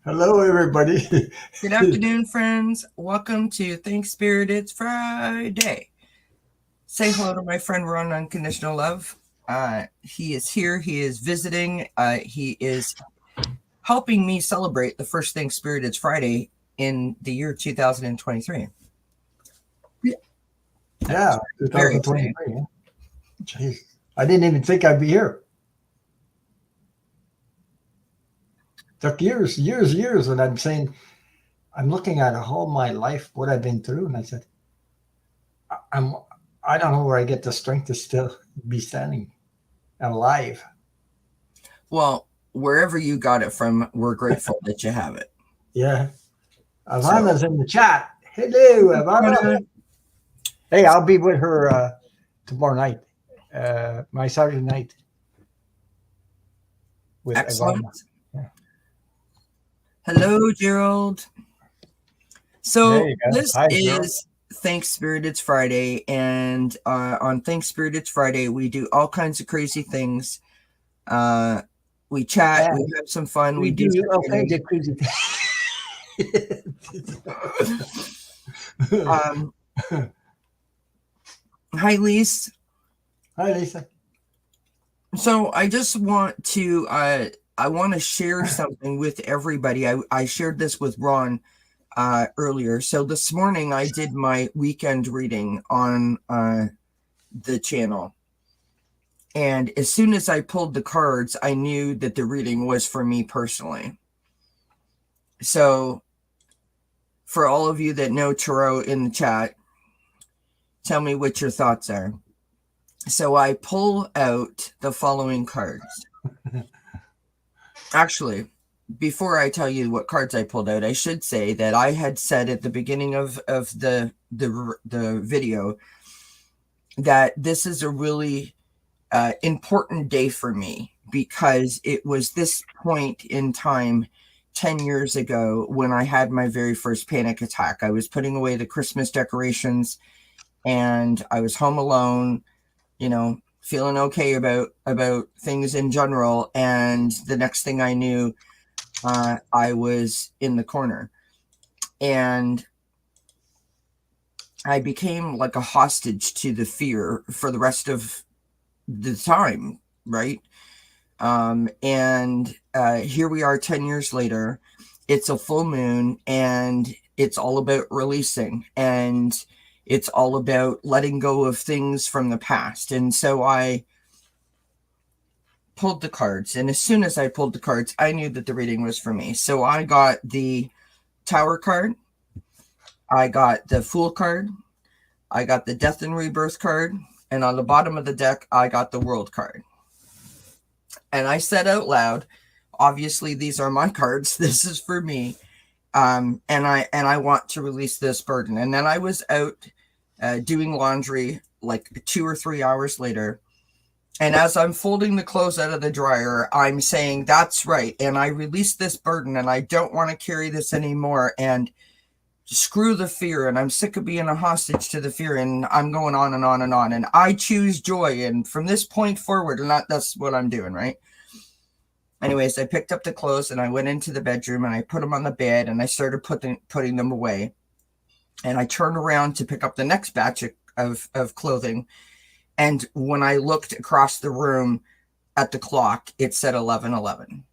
Hello, everybody. Good afternoon, friends. Welcome to Think Spirit It's Friday. Say hello to my friend Ron Unconditional Love. He is here. He is visiting. He is helping me celebrate the first Think Spirit It's Friday in the year 2023. Yeah, 2023. Jeez, I didn't even think I'd be here. Took years, and I'm saying, I'm looking at all my life, what I've been through, and I said, I don't know where I get the strength to still be standing alive. Well, wherever you got it from, we're grateful that you have it. Yeah. Ivana's in the chat. Hello, Ivana. Hey, I'll be with her tomorrow night, my Saturday night. With Excellent. Ivana. Yeah. Hello, Gerald. So this Hi, is Gerald. Think Spirit It's Friday, and on Think Spirit It's Friday, we do all kinds of crazy things. We chat, we have some fun, we do all kinds of crazy things. Hi, Lise. Hi, Lisa. So I just want to I want to share something with everybody. I shared this with Ron earlier. So this morning I did my weekend reading on the channel. And as soon as I pulled the cards, I knew that the reading was for me personally. So for all of you that know tarot in the chat, tell me what your thoughts are. So I pull out the following cards. Actually, before I tell you what cards I pulled out, I should say that I had said at the beginning of the video that this is a really important day for me, because it was this point in time 10 years ago when I had my very first panic attack. I was putting away the Christmas decorations and I was home alone, feeling okay about things in general. And the next thing I knew, I was in the corner and I became like a hostage to the fear for the rest of the time, right? And here we are 10 years later. It's a full moon and it's all about releasing, and it's all about letting go of things from the past. And so I pulled the cards, and as soon as I pulled the cards, I knew that the reading was for me. So I got the Tower card, I got the Fool card, I got the Death and Rebirth card, and on the bottom of the deck, I got the World card. And I said out loud, obviously these are my cards. This is for me. And I want to release this burden. And then I was out doing laundry like 2 or 3 hours later. And as I'm folding the clothes out of the dryer, I'm saying, that's right. And I released this burden and I don't want to carry this anymore. And screw the fear. And I'm sick of being a hostage to the fear. And I'm going on and on and on. And I choose joy. And from this point forward, and that's what I'm doing, right? Anyways, I picked up the clothes and I went into the bedroom and I put them on the bed and I started putting them away. And I turned around to pick up the next batch of clothing. And when I looked across the room at the clock, it said 11:11.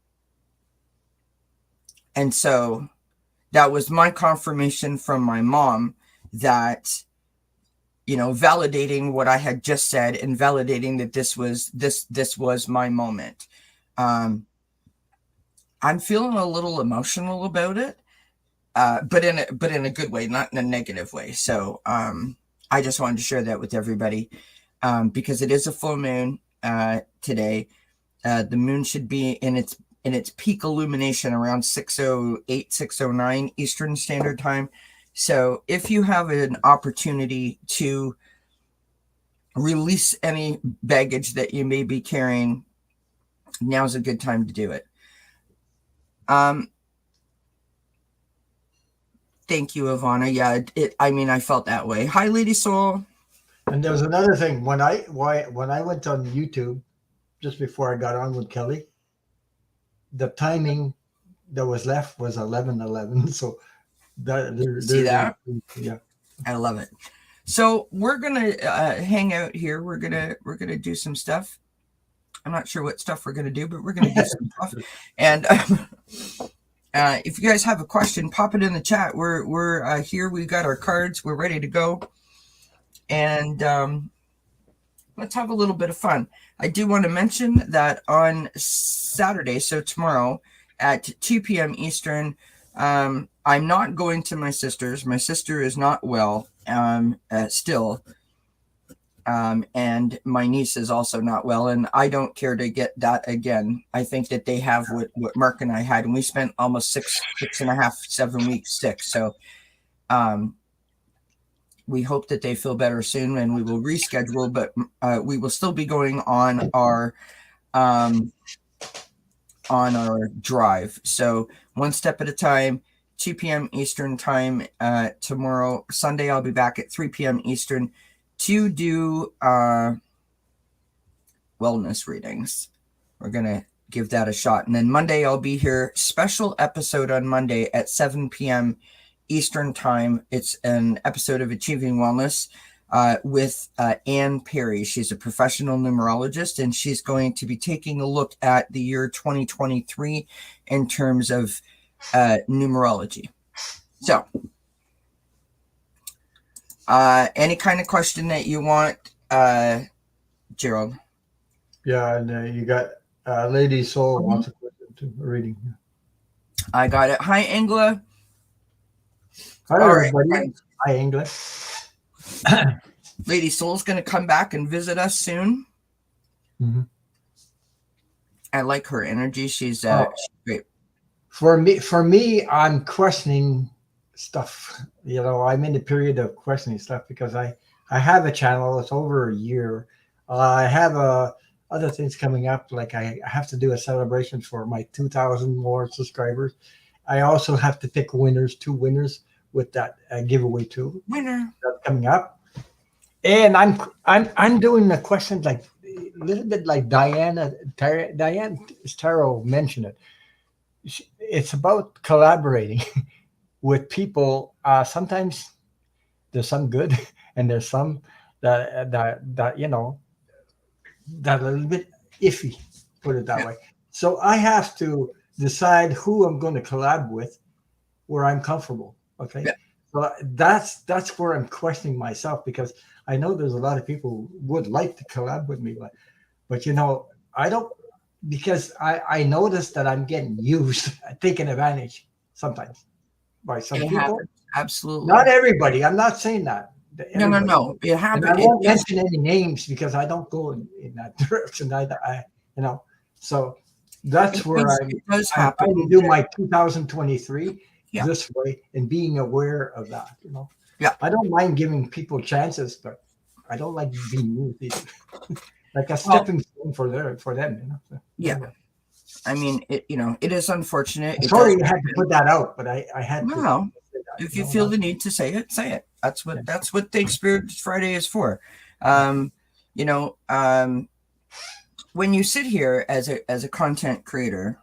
And so that was my confirmation from my mom that, validating what I had just said and validating that this was my moment. I'm feeling a little emotional about it, but in a good way, not in a negative way. So I just wanted to share that with everybody, because it is a full moon today. The moon should be in its peak illumination around 6:08, 6:09 Eastern Standard Time. So if you have an opportunity to release any baggage that you may be carrying, now's a good time to do it. Thank you, Ivana. Yeah, I felt that way. Hi, Lady Soul. And there's another thing. When I went on YouTube just before I got on with Kelly, the timing that was left was 11:11. So See that? Yeah, I love it. So we're gonna hang out here. We're gonna do some stuff. I'm not sure what stuff we're gonna do, but we're gonna do some stuff. And if you guys have a question, pop it in the chat. We're here. We've got our cards. We're ready to go. And let's have a little bit of fun. I do want to mention that on Saturday, so tomorrow at 2 p.m. Eastern, I'm not going to my sister's. My sister is not well still. And my niece is also not well, and I don't care to get that again. I think that they have what Mark and I had, and we spent almost 6.5, 7 weeks sick. So we hope that they feel better soon, and we will reschedule, but we will still be going on our drive. So one step at a time, 2 p.m. Eastern time tomorrow. Sunday, I'll be back at 3 p.m. Eastern to do wellness readings. We're going to give that a shot. And then Monday, I'll be here. Special episode on Monday at 7 p.m. Eastern time. It's an episode of Achieving Wellness with Anne Perry. She's a professional numerologist, and she's going to be taking a look at the year 2023 in terms of numerology. So any kind of question that you want, Gerald? Yeah, and you got Lady Soul wants a question to reading. I got it. Hi, Angela. Hi, everybody. Right. Hi, Angela. Lady Soul's going to come back and visit us soon. Mm-hmm. I like her energy. She's great. For me, I'm questioning stuff. I'm in the period of questioning stuff because I have a channel. It's over a year. I have other things coming up. Like I have to do a celebration for my 2,000 more subscribers. I also have to pick winners, 2 winners with that giveaway too. Winner that's coming up. And I'm doing the questions like a little bit like Diane Tarot mentioned it. It's about collaborating with people. Sometimes there's some good, and there's some that that a little bit iffy, put it that way. So I have to decide who I'm going to collab with, where I'm comfortable. Okay, yeah. So that's where I'm questioning myself, because I know there's a lot of people who would like to collab with me, but I don't, because I notice that I'm getting used, taken advantage sometimes by some people. Happens. Absolutely. Not everybody. I'm not saying that. No. It happens. And I won't mention any names because I don't go in that direction. So that's where I'm trying to do my 2023 this way and being aware of that. Yeah. I don't mind giving people chances, but I don't like being used either. Like a stepping stone for them. So, yeah. I mean, it is unfortunate. Sorry you had to put that out, but I had to. No. If you feel the need to say it, say it. That's what Thank Spirit Friday is for. When you sit here as a content creator,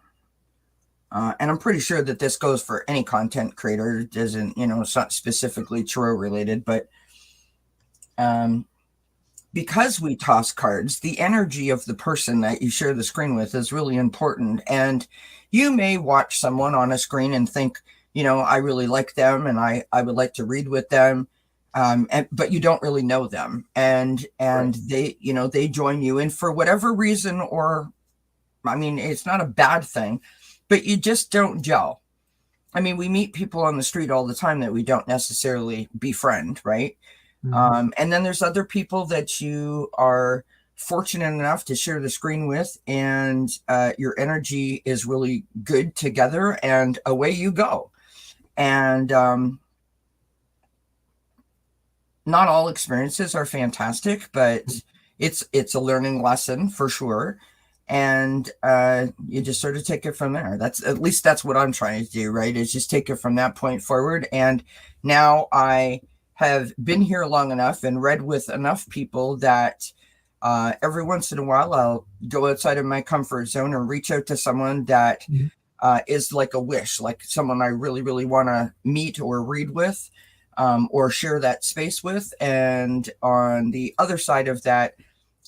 and I'm pretty sure that this goes for any content creator, it doesn't, it's not specifically tarot related, but because we toss cards, the energy of the person that you share the screen with is really important. And you may watch someone on a screen and think, I really like them and I would like to read with them. But you don't really know them, and Right. they join you, and for whatever reason, or I mean, it's not a bad thing, but you just don't gel. I mean, we meet people on the street all the time that we don't necessarily befriend, right? Mhm. And then there's other people that you are fortunate enough to share the screen with, and your energy is really good together, and away you go. And not all experiences are fantastic, but it's a learning lesson for sure. And you just sort of take it from there. At least that's what I'm trying to do, right? Is just take it from that point forward. And now I have been here long enough and read with enough people that every once in a while I'll go outside of my comfort zone or reach out to someone that Mhm. is like a wish, like someone I really, really want to meet or read with, or share that space with. And on the other side of that,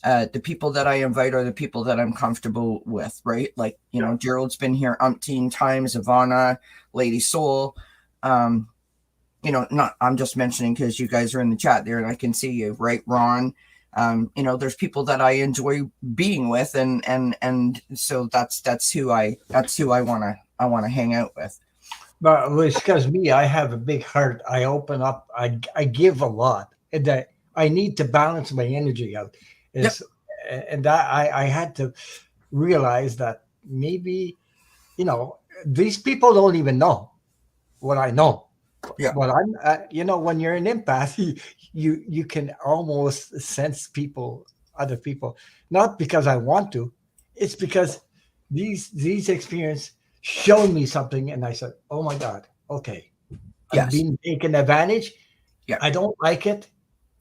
the people that I invite are the people that I'm comfortable with, right? Like, Yeah. Gerald's been here umpteen times, Ivana, Lady Soul. Um, not, I'm just mentioning because you guys are in the chat there and I can see you, right? Ron. There's people that I enjoy being with, and so that's who I wanna hang out with. But it's because me, I have a big heart. I open up. I give a lot, and that I need to balance my energy out. Yep. Is and that I had to realize that maybe these people don't even know what I know. Yeah. But when you're an empath, you can almost sense other people, not because I want to, it's because these experiences show me something, and I said, "Oh my God, okay, I'm Yes. being taken advantage. Yeah. I don't like it,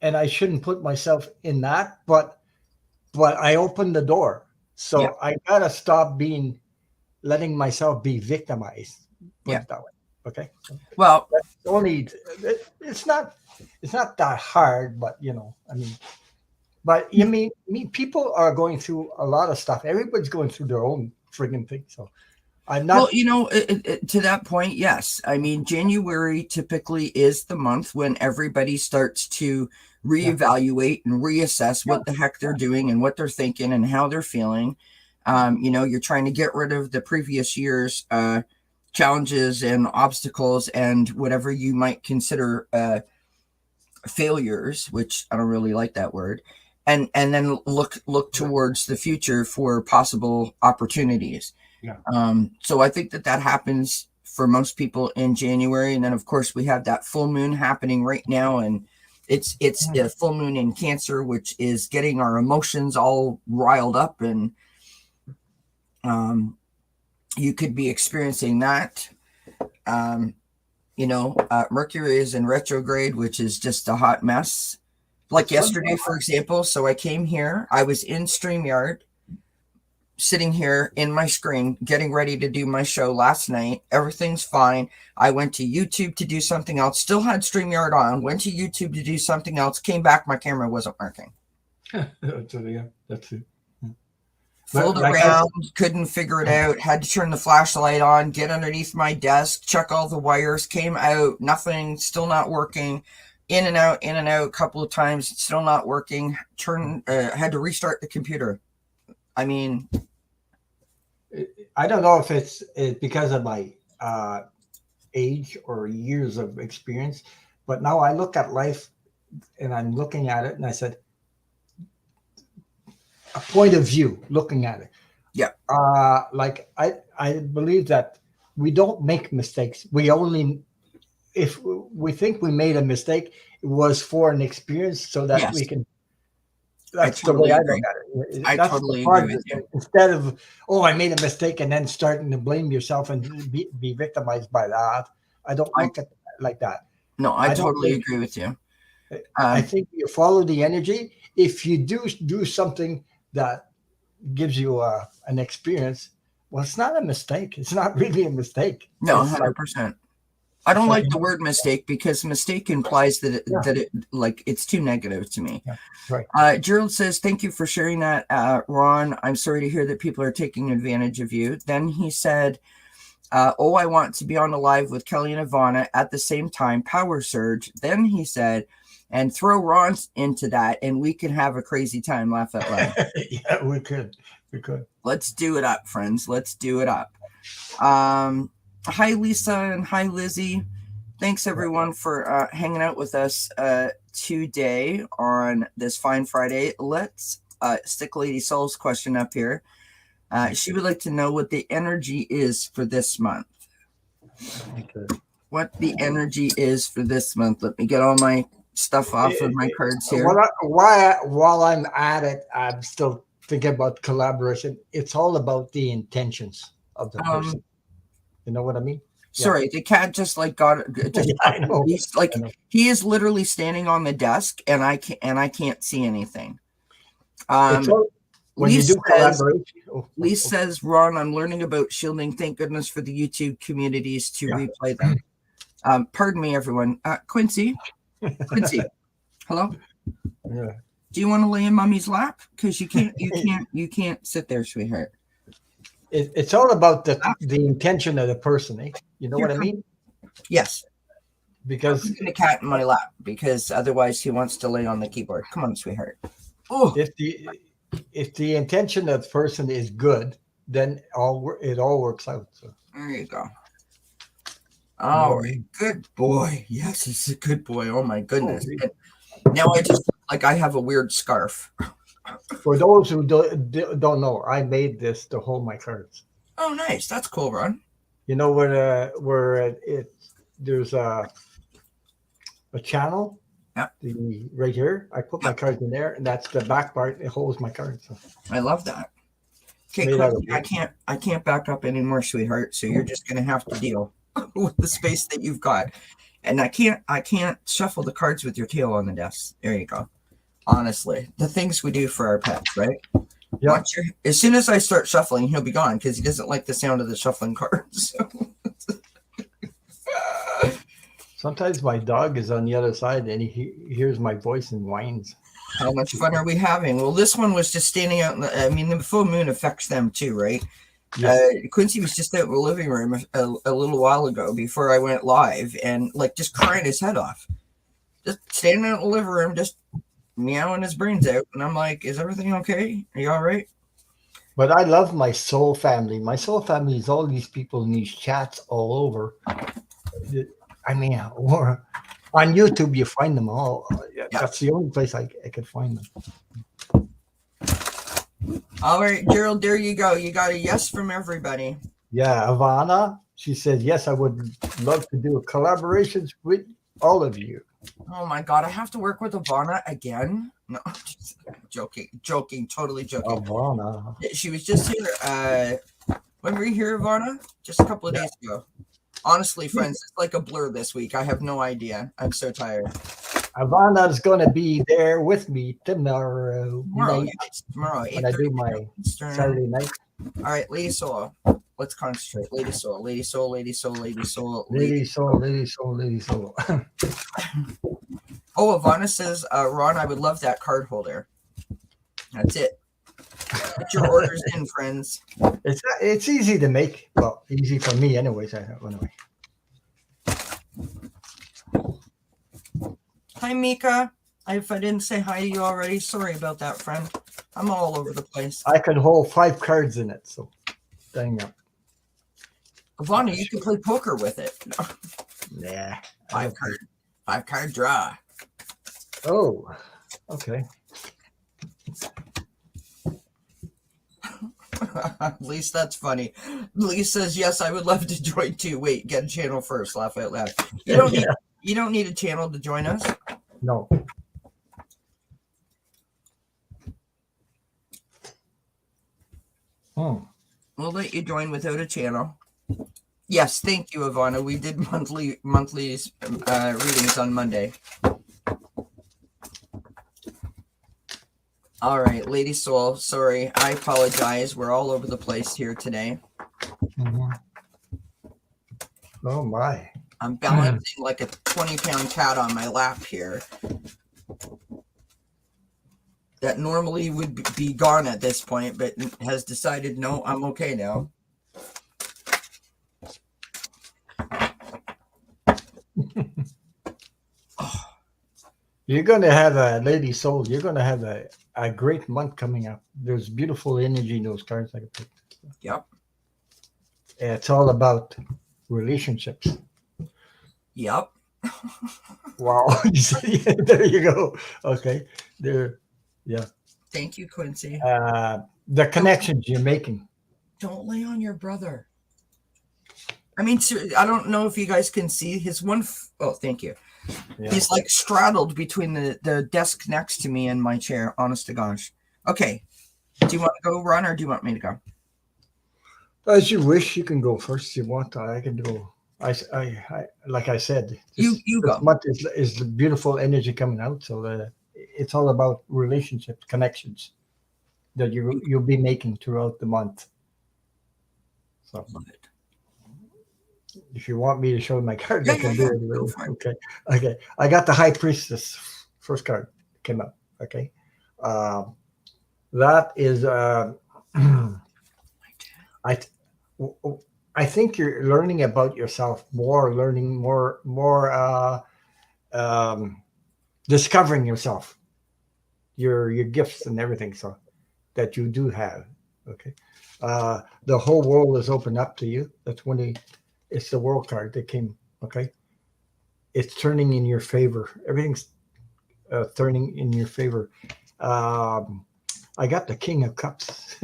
and I shouldn't put myself in that." But I opened the door, Yeah. so I gotta stop letting myself be victimized. Put Yeah. it that way. Okay. So Well, that's only it's not that hard, but I mean, but you mean people are going through a lot of stuff. Everybody's going through their own friggin' thing. So I'm Well, not. to that point, yes. I mean, January typically is the month when everybody starts to Yeah, reevaluate and reassess yeah, what the heck they're doing and what they're thinking and how they're feeling. You're trying to get rid of the previous year's challenges and obstacles and whatever you might consider failures, which I don't really like that word, and then look towards the future for possible opportunities. yeah. So I think that happens for most people in January, and then of course we have that full moon happening right now, and it's a full moon in Cancer, which is getting our emotions all riled up, and you could be experiencing that. Um, Mercury is in retrograde, which is just a hot mess. Like It's fun. yesterday, for example. So I came here, I was in StreamYard, sitting here in my screen, getting ready to do my show last night. Everything's fine. I went to YouTube to do something else, still had StreamYard on, went to YouTube to do something else, came back, my camera wasn't working. Yeah, that's it. But Fooled like I around, said, couldn't figure it out, had to turn the flashlight on, get underneath my desk, check all the wires, came out, nothing, still not working. In and out, a couple of times, still not working. Had to restart the computer. I mean, I don't know if it's because of my age or years of experience, but now I look at life and I'm looking at it, and I said, a point of view, looking at it. yeah, Like I believe that we don't make mistakes. We only if we think we made a mistake, it was for an experience so that we yes, can. I That's the way totally I look agree. at it. I That's the totally agree with part you. instead of, oh, I made a mistake, and then starting to blame yourself and be victimized by that. I don't I look at it like that. No, I I don't totally think. agree with you. I Um, think you follow the energy. If you do something that gives you an experience, well, it's not a mistake. It's not really a mistake. no, 100%. I It's don't like like the word mistake because mistake implies that yeah, it's too negative to me. yeah, right. Gerald says, thank you for sharing that, Ron. I'm sorry to hear that people are taking advantage of you. Then he said, Oh, I want to be on a live with Kelly and Ivana at the same time. Power surge. Then he said, and throw Ron into that, and we can have a crazy time. Laugh out loud. Yeah, we could. We could. Let's do it up, friends. Let's do it up. Hi, Lisa, and hi, Lizzie. Thanks, everyone, for hanging out with us today on this fine Friday. Let's stick Lady Soul's question up here. She would like to know what the energy is for this month. Okay. What the energy is for this month. Let me get all my stuff off of my cards here. While I'm at it, I'm still thinking about collaboration. It's all about the intentions of the person. You know what I mean? Sorry, the cat just like got just. Yeah, I know. He's like he is literally standing on the desk, and I can't see anything. When you do collaboration, Lisa says, Ron, I'm learning about shielding. Thank goodness for the YouTube communities to replay them. Pardon me, everyone. Quincy, hello. Yeah. Do you want to lay in Mommy's lap? Because you can't sit there, sweetheart. It's all about the intention of the person, eh? You know what I mean? Yes. Because I'm the cat in my lap, because otherwise he wants to lay on the keyboard. Come on, sweetheart. Oh. If the intention of the person is good, then it all works out. So. There you go. All right, good boy. Yes, he's a good boy. Oh my goodness. Now I have a weird scarf. For those who don't know, I made this to hold my cards. Oh, nice. That's cool, Ron. You know where there's a channel. Yeah. Right here, I put my cards in there, and that's the back part. It holds my cards. So. I love that. Okay, I can't back up anymore, sweetheart. So you're just gonna have to deal with the space that you've got, and I can't shuffle the cards with your tail on the desk. There you go. Honestly, the things we do for our pets, right? Yeah. As soon as I start shuffling, he'll be gone because he doesn't like the sound of the shuffling cards. So. Sometimes my dog is on the other side and he hears my voice and whines. How much fun are we having? Well, this one was just standing out. The full moon affects them too, right? Yes. Quincy was just out in the living room a little while ago before I went live and like just crying his head off. Just standing out in the living room, just meowing his brains out. And I'm like, is everything okay? Are you all right? But I love my soul family. My soul family is all these people in these chats all over. I mean, or on YouTube, you find them all. Yeah. That's the only place I could find them. All right, Gerald, there you go. You got a yes from everybody. Yeah, Ivana, she said, yes, I would love to do a collaborations with all of you. Oh, my God. I have to work with Ivana again? No, joking, totally joking. Ivana. She was just here. When were you here, Ivana? Just a couple of days ago. Honestly, friends, it's like a blur this week. I have no idea. I'm so tired. Ivana's going to be there with me tomorrow. Tomorrow, when I do my Saturday night. All right, Lady Soul. Let's concentrate. Lady Soul, Lady Soul, Lady Soul, Lady Soul. Lady Soul, Lady Soul, Lady Soul. Oh, Ivana says, Ron, I would love that card holder. That's it. Put your orders in, friends. It's easy to make. Well, easy for me anyways. Anyway. Hi, Mika. If I didn't say hi to you already, sorry about that, friend. I'm all over the place. I can hold 5 cards in it, so dang it. Ivana, you can play poker with it. Yeah. 5 card draw. Oh, okay. At least that's funny. Lee says, yes, I would love to join too. Wait, get a channel first. Laugh out loud. You don't need a channel to join us. No. We'll let you join without a channel. Yes, thank you, Ivana. We did monthly readings on Monday. All right, Lady Soul, sorry. I apologize. We're all over the place here today. Mm-hmm. Oh, my. I'm balancing like a 20-pound cat on my lap here. That normally would be gone at this point, but has decided, no, I'm okay now. Oh, You're going to have a lady soul. You're going to have a great month coming up. There's beautiful energy in those cards. I can pick. yep. It's all about relationships. Yep. Wow. There you go. Okay. There. Yeah. Thank you, Quincy. The connections you're making. Don't lay on your brother. I mean, I don't know if you guys can see his one. Oh, thank you. Yeah. He's like straddled between the desk next to me and my chair. Honest to gosh. Okay. Do you want to go, Ron, or do you want me to go? As you wish. You can go first. If you want, I can go. I like I said, you this go. month is the beautiful energy coming out. So it's all about relationships, connections that you'll be making throughout the month. So, if you want me to show my cards, I can do it. Okay. I got the High Priestess first card came up. Okay, that is I think you're learning about yourself more, learning more, discovering yourself, your gifts and everything. So that you do have. Okay, the whole world is open up to you. That's when it's the world card that came. Okay, it's turning in your favor. Everything's turning in your favor. I got the King of Cups.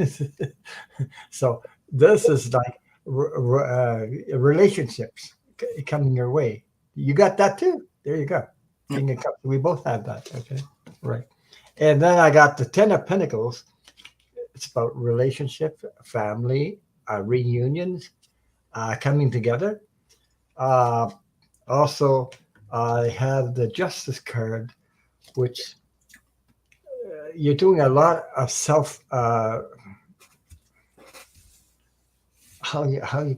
So this is like relationships coming your way. You got that too. There you go. King of Cups. We both have that. Okay, right. And then I got the Ten of Pentacles. It's about relationship, family, reunions, coming together. Also, I have the Justice card, which you're doing a lot of self. How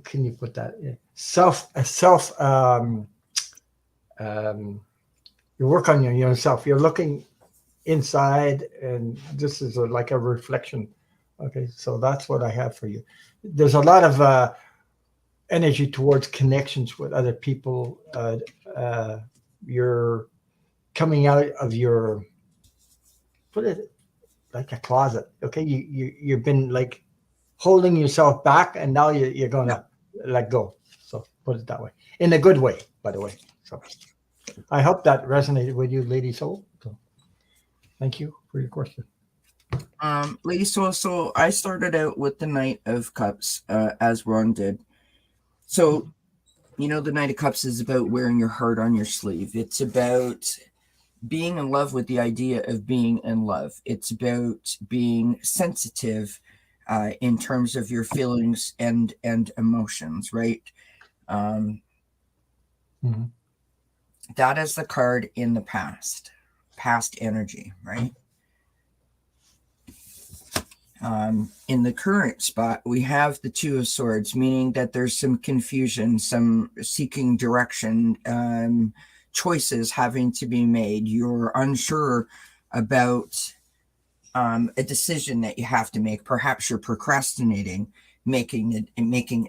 can you put that? Self. You work on yourself. You're looking inside, and this is like a reflection. Okay, so that's what I have for you. There's a lot of energy towards connections with other people. You're coming out of your, put it like a closet. Okay, you've been like holding yourself back, and now you're gonna let go. So put it that way, in a good way, by the way. So I hope that resonated with you, Lady Soul. So thank you for your question. Lady Soul, so I started out with the Knight of Cups, as Ron did. So, the Knight of Cups is about wearing your heart on your sleeve. It's about being in love with the idea of being in love. It's about being sensitive in terms of your feelings and emotions, right? Mm-hmm. That is the card in the past energy, right? In the current spot, we have the Two of Swords, meaning that there's some confusion, some seeking direction, choices having to be made. You're unsure about a decision that you have to make. Perhaps you're procrastinating making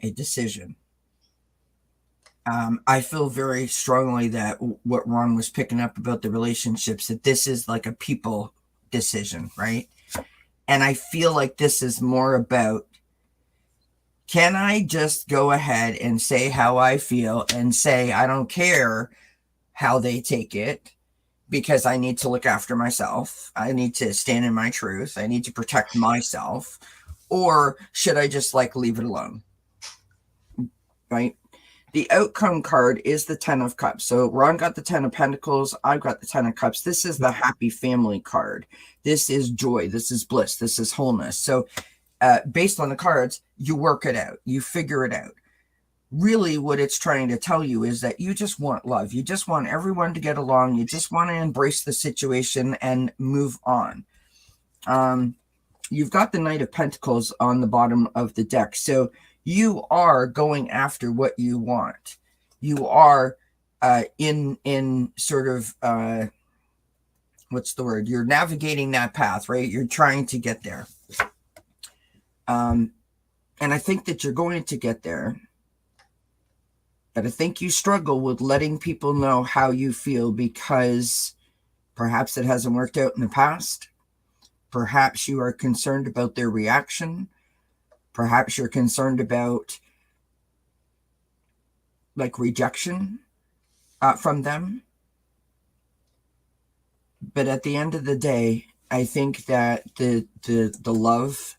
a decision. I feel very strongly that what Ron was picking up about the relationships, that this is like a people decision, right? And I feel like this is more about, can I just go ahead and say how I feel and say, I don't care how they take it, because I need to look after myself. I need to stand in my truth. I need to protect myself. Or should I just leave it alone? Right? The outcome card is the Ten of Cups. So Ron got the Ten of Pentacles. I've got the Ten of Cups. This is the happy family card. This is joy. This is bliss. This is wholeness. So based on the cards, you work it out. You figure it out. Really what it's trying to tell you is that you just want love. You just want everyone to get along. You just want to embrace the situation and move on. You've got the Knight of Pentacles on the bottom of the deck. So you are going after what you want. You are in sort of, what's the word? You're navigating that path, right? You're trying to get there. And I think that you're going to get there. But I think you struggle with letting people know how you feel because perhaps it hasn't worked out in the past. Perhaps you are concerned about their reaction. Perhaps you're concerned about like rejection from them. But at the end of the day, I think that the love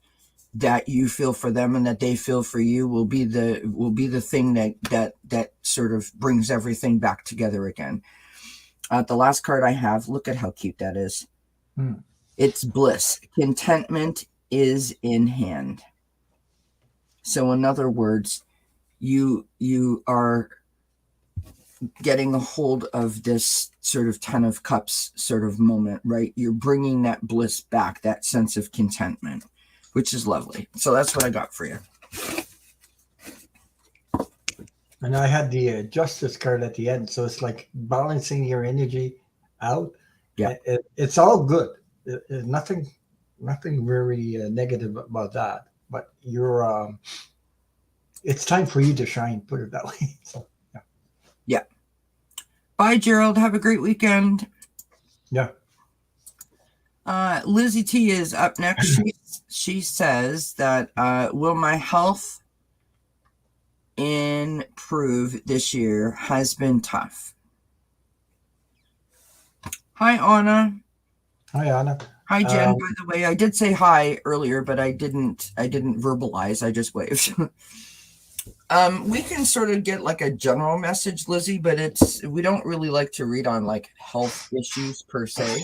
that you feel for them and that they feel for you will be the thing that sort of brings everything back together again. The last card I have, look at how cute that is. It's bliss. Contentment is in hand. So in other words, you are getting a hold of this sort of 10 of cups sort of moment, right? You're bringing that bliss back, that sense of contentment, which is lovely. So that's what I got for you. And I had the justice card at the end. So it's like balancing your energy out. Yeah. It's all good. Nothing very negative about that. But you're, it's time for you to shine, put it that way. So, yeah. Yeah. Bye, Gerald. Have a great weekend. Yeah. Lizzie T is up next. She says that will my health improve this year? Has been tough. Hi, Anna. Hi, Anna. Hi, Jen. By the way, I did say hi earlier, but I didn't verbalize. I just waved. We can sort of get like a general message, Lizzie, but we don't really like to read on like health issues per se.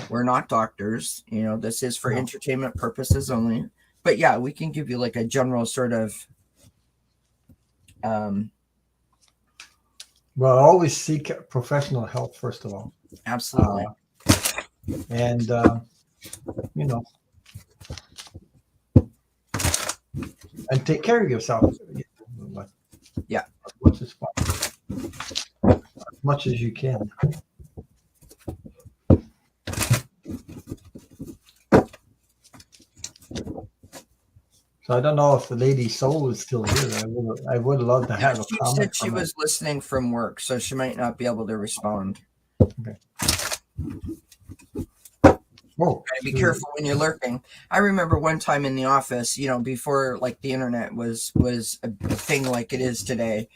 We're not doctors, this is for entertainment purposes only. But yeah, we can give you like a general sort of well, always seek professional help first of all. Absolutely. And and take care of yourself. Yeah. As much as you can. So I don't know if the lady soul is still here. I would love to have a she comment. said she was listening from work, so she might not be able to respond. Okay. Oh, be careful when you're lurking. I remember one time in the office, before like the internet was a thing like it is today.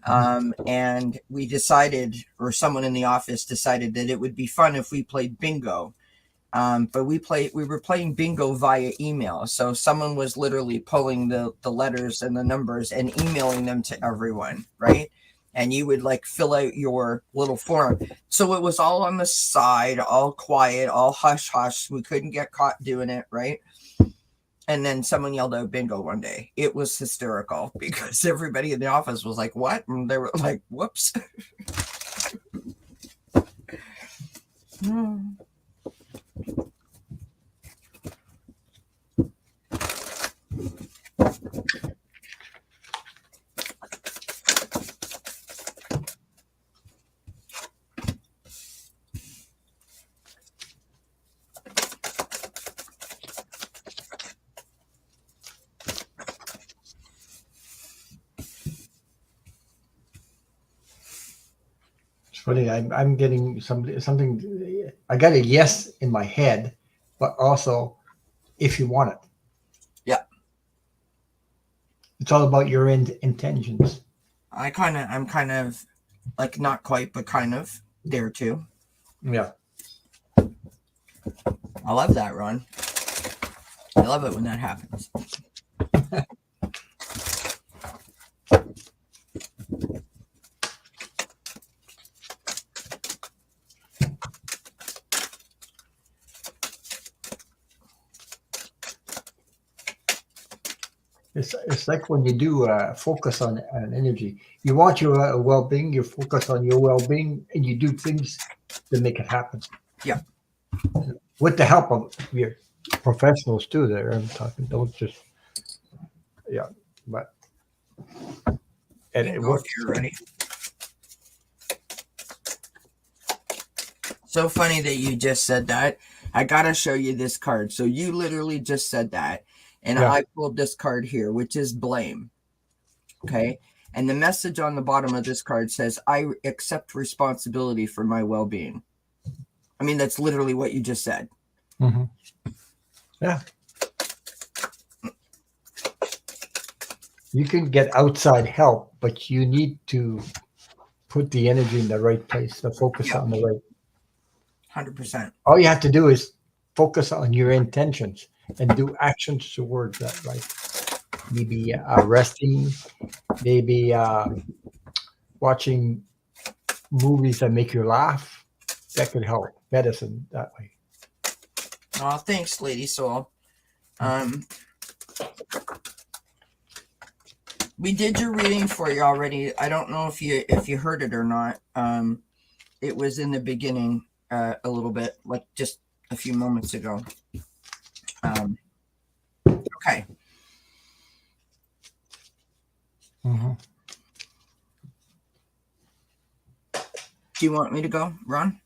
And we decided, or someone in the office decided, that it would be fun if we played bingo. But we were playing bingo via email. So someone was literally pulling the letters and the numbers and emailing them to everyone, right? And you would like fill out your little form. So it was all on the side, all quiet, all hush hush. We couldn't get caught doing it, right? And then someone yelled out bingo one day. It was hysterical because everybody in the office was like, what? And they were like, whoops. Funny, I'm getting something. I got a yes in my head, but also if you want it. Yeah. It's all about your intentions. I'm kind of like not quite, but kind of there too. Yeah. I love that, Ron. I love it when that happens. It's like when you do focus on energy. You want your well-being, you focus on your well-being, and you do things to make it happen. Yeah. With the help of your professionals too. There, I'm talking. Don't just. Yeah, but. And it works. If you're ready. So funny that you just said that. I gotta show you this card. So you literally just said that. And I pulled this card here, which is blame. Okay. And the message on the bottom of this card says, I accept responsibility for my well-being. I mean, that's literally what you just said. Mm-hmm. Yeah. You can get outside help, but you need to put the energy in the right place, to focus on the right. 100%. All you have to do is focus on your intentions and do actions towards that, right? Maybe resting, maybe watching movies that make you laugh. That could help. Medicine that way. Oh, thanks, Lady Soul. We did your reading for you already. I don't know if you heard it or not. It was in the beginning a little bit, like just a few moments ago. Okay. Mm-hmm. Do you want me to go, Ron?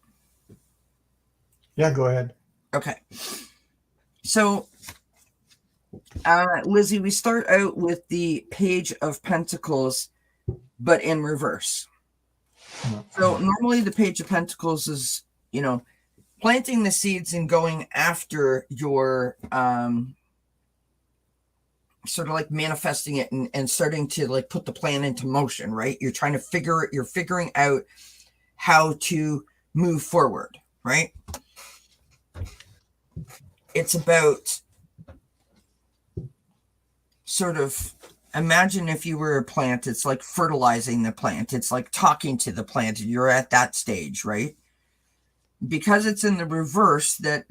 Yeah, go ahead. Okay. So, Lizzie, we start out with the Page of Pentacles, but in reverse. So normally the Page of Pentacles is, planting the seeds and going after your sort of like manifesting it and starting to like put the plan into motion, right? You're figuring out how to move forward, right? It's about sort of, imagine if you were a plant, it's like fertilizing the plant. It's like talking to the plant. You're at that stage, right? Because it's in the reverse, that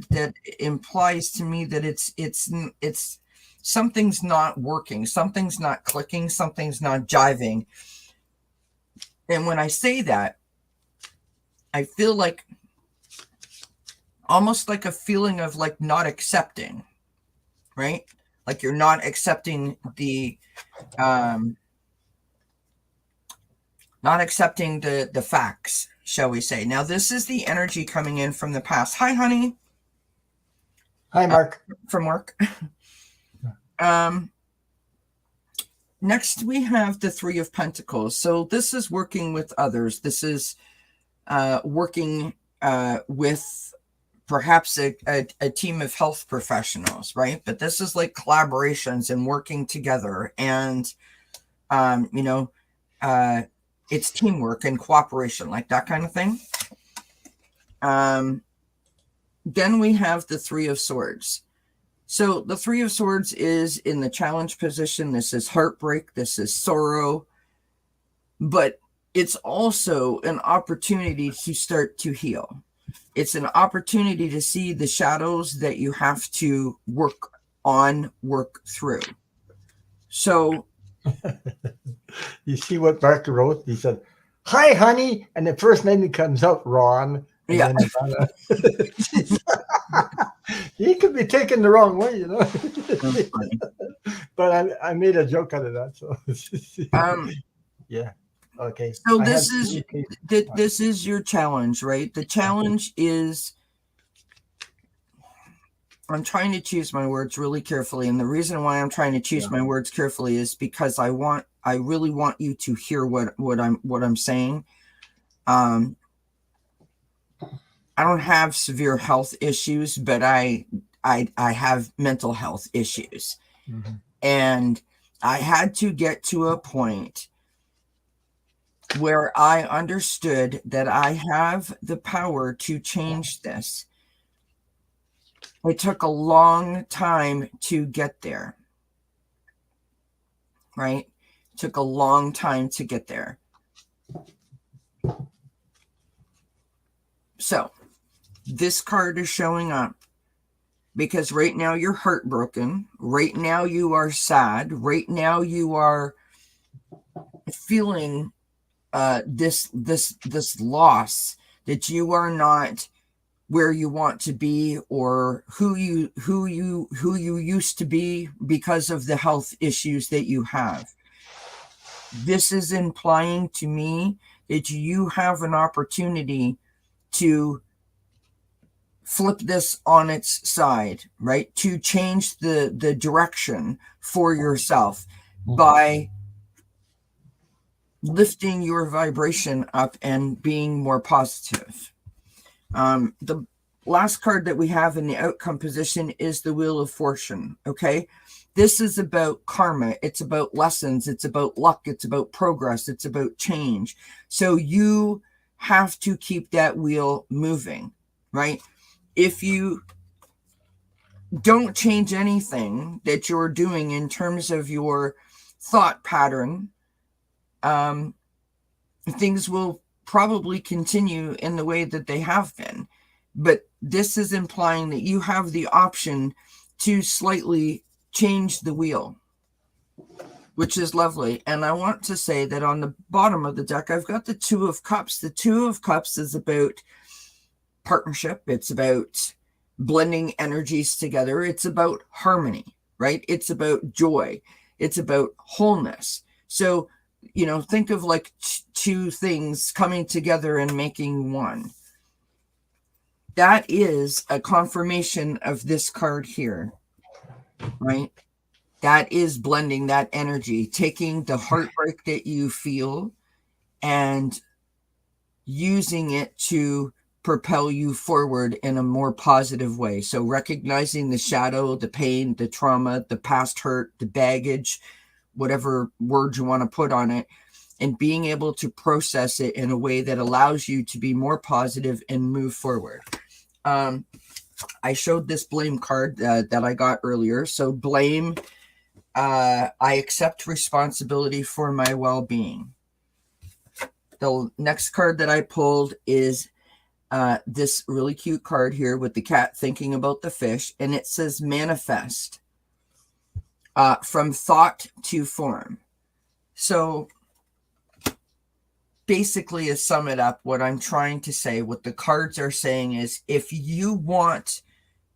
implies to me that it's something's not working, something's not clicking, something's not jiving. And when I say that, I feel like almost like a feeling of like not accepting, right? Like you're not accepting the facts, shall we say. Now, this is the energy coming in from the past. Hi, honey. Hi, Mark. From work. Next, we have the Three of Pentacles. So this is working with others. This is working with perhaps a team of health professionals, right? But this is like collaborations and working together. And, it's teamwork and cooperation, like that kind of thing. Then we have the Three of Swords. So the Three of Swords is in the challenge position. This is heartbreak. This is sorrow. But it's also an opportunity to start to heal. It's an opportunity to see the shadows that you have to work through. So you see what Mark wrote? He said, "Hi, honey," and the first name that comes out, Ron. Yeah. He could be taken the wrong way, But I made a joke out of that. So yeah. Okay. So this is your challenge, right? The challenge is, I'm trying to choose my words really carefully. And the reason why I'm trying to choose my words carefully is because I really want you to hear what I'm saying. I don't have severe health issues, but I have mental health issues. Mm-hmm. And I had to get to a point where I understood that I have the power to change this. It took a long time to get there, right? It took a long time to get there. So this card is showing up because right now you're heartbroken. Right now you are sad. Right now you are feeling this loss, that you are not where you want to be or who you used to be because of the health issues that you have. This is implying to me that you have an opportunity to flip this on its side, right? To change the direction for yourself by lifting your vibration up and being more positive. The last card that we have in the outcome position is the Wheel of Fortune. Okay. This is about karma. It's about lessons. It's about luck. It's about progress. It's about change. So you have to keep that wheel moving, right? If you don't change anything that you're doing in terms of your thought pattern, things will probably continue in the way that they have been. But this is implying that you have the option to slightly change the wheel, which is lovely. And I want to say that on the bottom of the deck, I've got the Two of Cups. The Two of Cups is about partnership. It's about blending energies together. It's about harmony, right? It's about joy. It's about wholeness. So, think of like two things coming together and making one. That is a confirmation of this card here, right? That is blending that energy, taking the heartbreak that you feel and using it to propel you forward in a more positive way. So recognizing the shadow, the pain, the trauma, the past hurt, the baggage, whatever word you want to put on it, and being able to process it in a way that allows you to be more positive and move forward. I showed this blame card that I got earlier. So blame, I accept responsibility for my well-being. The next card that I pulled is this really cute card here with the cat thinking about the fish, and it says manifest, from thought to form. So basically, to sum it up, what I'm trying to say, what the cards are saying is, if you want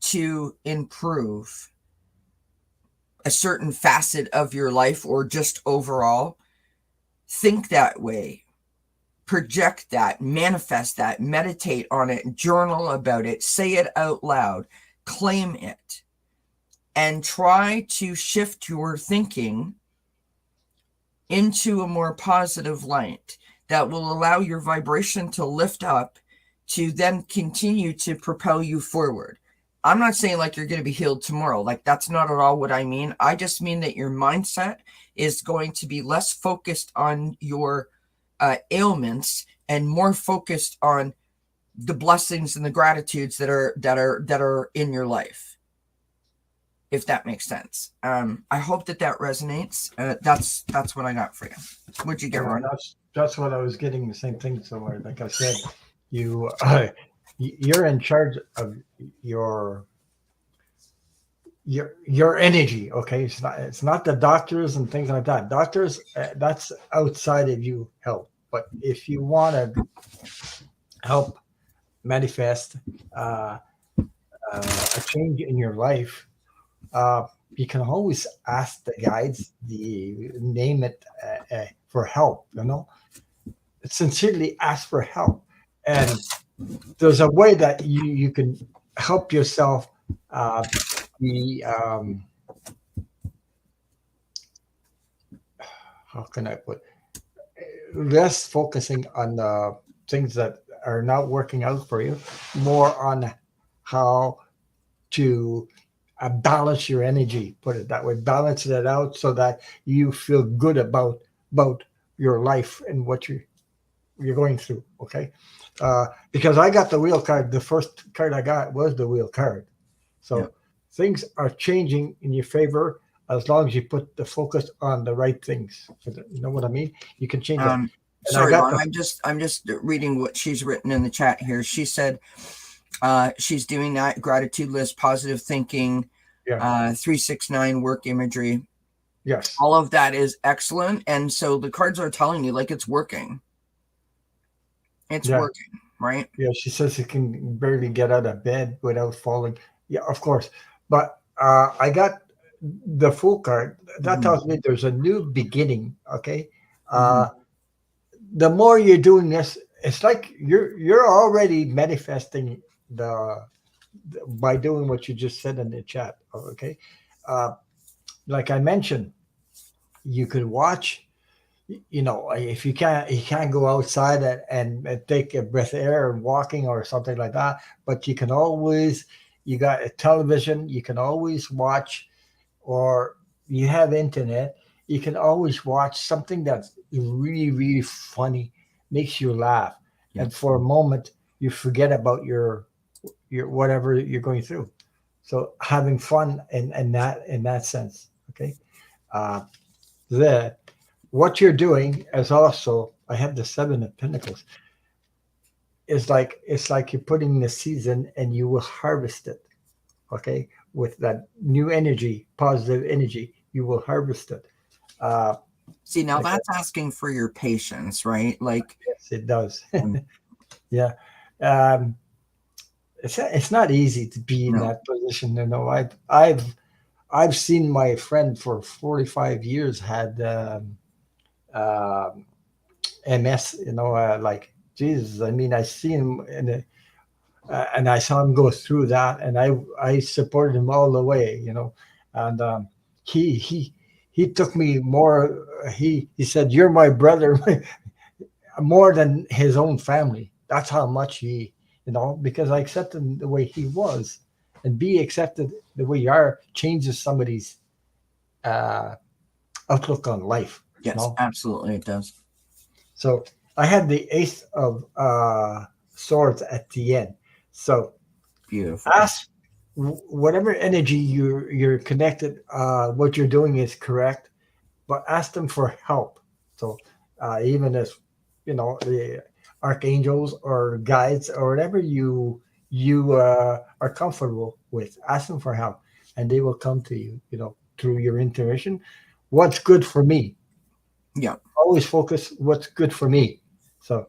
to improve a certain facet of your life or just overall, think that way. Project that, manifest that, meditate on it, journal about it, say it out loud, claim it, and try to shift your thinking into a more positive light that will allow your vibration to lift up to then continue to propel you forward. I'm not saying like you're going to be healed tomorrow. Like, that's not at all what I mean. I just mean that your mindset is going to be less focused on your ailments and more focused on the blessings and the gratitudes that are in your life, if that makes sense. I hope that resonates. That's what I got for you. What'd you get, Ron? That's what I was getting, the same thing. So like I said, you're in charge of your energy. Okay, it's not the doctors and things like that. Doctors, that's outside of you help. But if you want to help manifest a change in your life, you can always ask the guides, name it, for help. Sincerely ask for help, and there's a way that you can help yourself be. How can I put? Less focusing on the things that are not working out for you, more on how to balance your energy. Put it that way, balance it out so that you feel good about your life and what you're going through. Okay, because I got the wheel card. The first card I got was the wheel card. So things are changing in your favor as long as you put the focus on the right things. You know what I mean? You can change that. Sorry, Ron, I'm just reading what she's written in the chat here. She said she's doing that gratitude list, positive thinking, 369 work imagery. Yes. All of that is excellent. And so the cards are telling you like it's working. It's working, right? Yeah, she says she can barely get out of bed without falling. Yeah, of course. But I got the full card. That tells me there's a new beginning. Okay. The more you're doing this, it's like you're already manifesting by doing what you just said in the chat. Okay. Like I mentioned, you could watch if you can't go outside and take a breath of air and walking or something like that, but you got a television, you can always watch, or you have internet, you can always watch something that's really, really funny, makes you laugh. Yeah. And for a moment, you forget about your whatever you're going through. So having fun in that sense. Okay. Uh, the what you're doing is also, I have the Seven of Pentacles. It's like you're putting the seeds in and you will harvest it. Okay. With that new energy, positive energy, you will harvest it. Uh, See, now like that's asking for your patience, right? Like, yes, it does. um, Yeah. Um, it's not easy to be in no. that position. I've seen my friend for 45 years had uh, MS. Like Jesus. I mean, I seen him and I saw him go through that, and I supported him all the way. And he he he took me more. He said, "You're my brother," more than his own family. That's how much because I accepted him the way he was, and be accepted the way you are changes somebody's uh, outlook on life. You Yes, know, absolutely, it does. so I had the Ace of Swords at the end. So Beautiful. ask whatever energy you're connected. What you're doing is correct, but ask them for help. So even if the archangels or guides or whatever you are comfortable with, ask them for help, and they will come to you. Through your intuition. What's good for me? Yeah. Always focus what's good for me. So